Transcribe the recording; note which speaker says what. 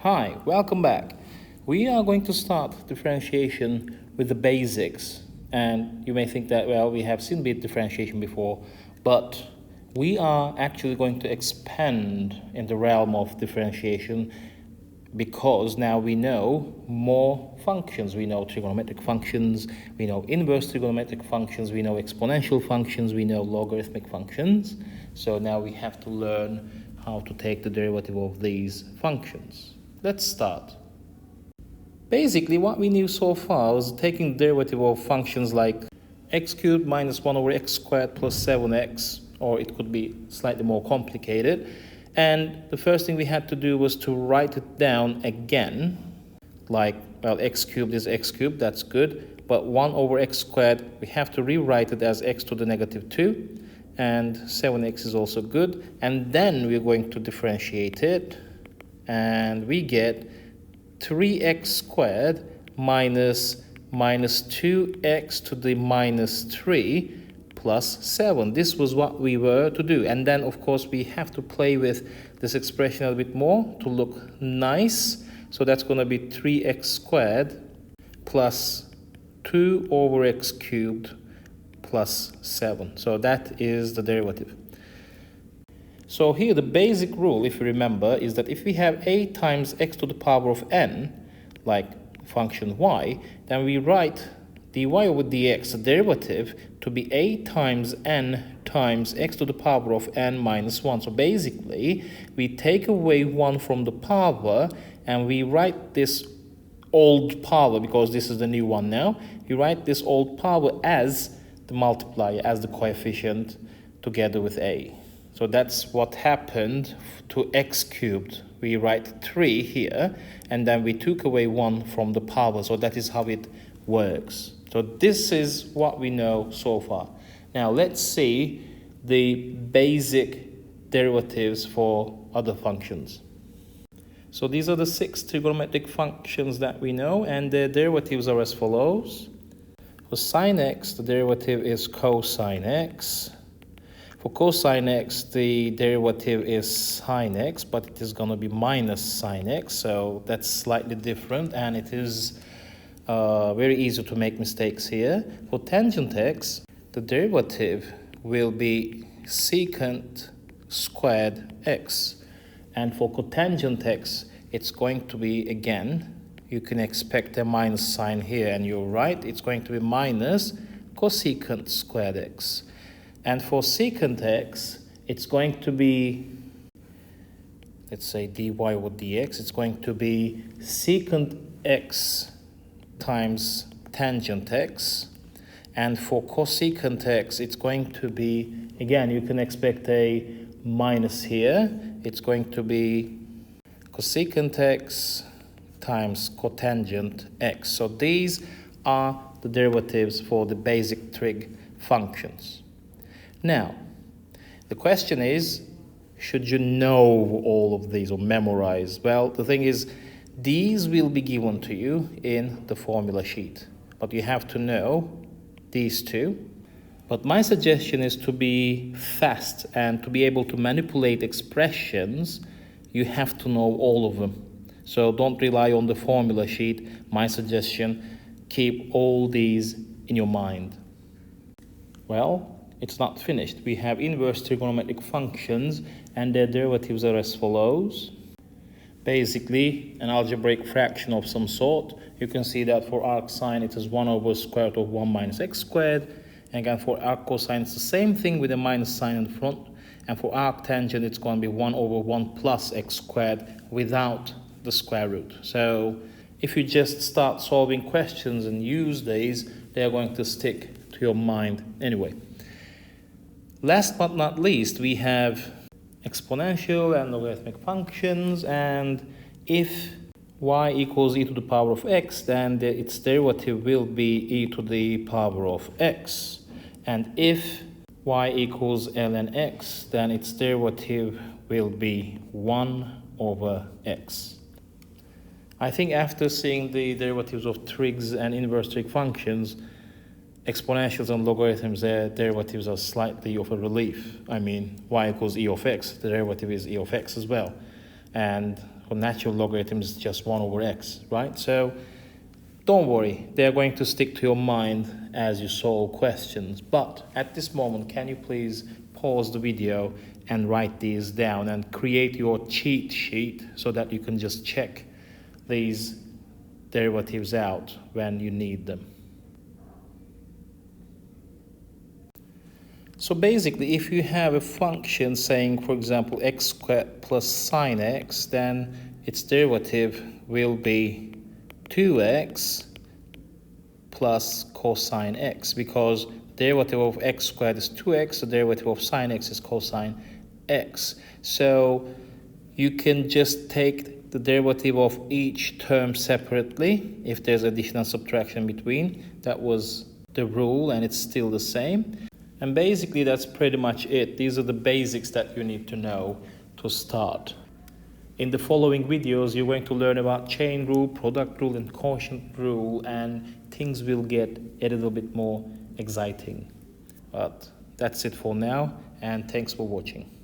Speaker 1: Hi, welcome back. We are going to start differentiation with the basics. And you may think that, well, we have seen bit differentiation before, but we are actually going to expand in the realm of differentiation because now we know more functions. We know trigonometric functions, we know inverse trigonometric functions, we know exponential functions, we know logarithmic functions. So now we have to learn how to take the derivative of these functions. Let's start. Basically, what we knew so far was taking the derivative of functions like x cubed minus 1 over x squared plus 7x, or it could be slightly more complicated. And the first thing we had to do was to write it down again, like, well, x cubed is x cubed, that's good. But 1 over x squared, we have to rewrite it as x to the negative 2. And 7x is also good. And then we're going to differentiate it. And we get 3x squared minus 2x to the minus 3 plus 7. This was what we were to do. And then, of course, we have to play with this expression a bit more to look nice. So that's going to be 3x squared plus 2 over x cubed plus 7. So that is the derivative. So here the basic rule, if you remember, is that if we have a times x to the power of n, like function y, then we write dy over dx, the derivative, to be a times n times x to the power of n minus 1. So basically, we take away 1 from the power, and we write this old power, because this is the new one now, we write this old power as the multiplier, as the coefficient, together with a. So that's what happened to x cubed. We write 3 here, and then we took away 1 from the power. So that is how it works. So this is what we know so far. Now let's see the basic derivatives for other functions. So these are the 6 trigonometric functions that we know, and their derivatives are as follows. For sine x, the derivative is cosine x. For cosine x, the derivative is sine x, but it is going to be minus sine x, so that's slightly different, and it is very easy to make mistakes here. For tangent x, the derivative will be secant squared x, and for cotangent x, it's going to be, again, you can expect a minus sign here, and you're right, it's going to be minus cosecant squared x. And for secant x, it's going to be, let's say dy over dx, it's going to be secant x times tangent x. And for cosecant x, it's going to be, again, you can expect a minus here. It's going to be cosecant x times cotangent x. So these are the derivatives for the basic trig functions. Now, the question is, should you know all of these or memorize? Well, the thing is, these will be given to you in the formula sheet, but you have to know these two. But my suggestion is to be fast and to be able to manipulate expressions, you have to know all of them. So don't rely on the formula sheet. My suggestion, keep all these in your mind. Well, it's not finished. We have inverse trigonometric functions, and their derivatives are as follows. Basically, an algebraic fraction of some sort. You can see that for arc sine, it is 1 over square root of 1 minus x squared. And again, for arc cosine, it's the same thing with a minus sign in front. And for arc tangent, it's going to be 1 over 1 plus x squared without the square root. So if you just start solving questions and use these, they're going to stick to your mind anyway. Last but not least, we have exponential and logarithmic functions, and if y equals e to the power of x, then its derivative will be e to the power of x. And if y equals ln x, then its derivative will be 1 over x. I think after seeing the derivatives of trigs and inverse trig functions, exponentials and logarithms, their derivatives are slightly of a relief. I mean, y equals e of x, the derivative is e of x as well. And for natural logarithms is just 1 over x, right? So don't worry, they're going to stick to your mind as you solve questions. But at this moment, can you please pause the video and write these down and create your cheat sheet so that you can just check these derivatives out when you need them. So basically, if you have a function saying, for example, x squared plus sine x, then its derivative will be 2x plus cosine x, because the derivative of x squared is 2x, the derivative of sine x is cosine x. So you can just take the derivative of each term separately if there's addition and subtraction between. That was the rule, and it's still the same. And basically that's pretty much it. These are the basics that you need to know to start. In the following videos, you're going to learn about chain rule, product rule, and quotient rule, and things will get a little bit more exciting. But that's it for now, and thanks for watching.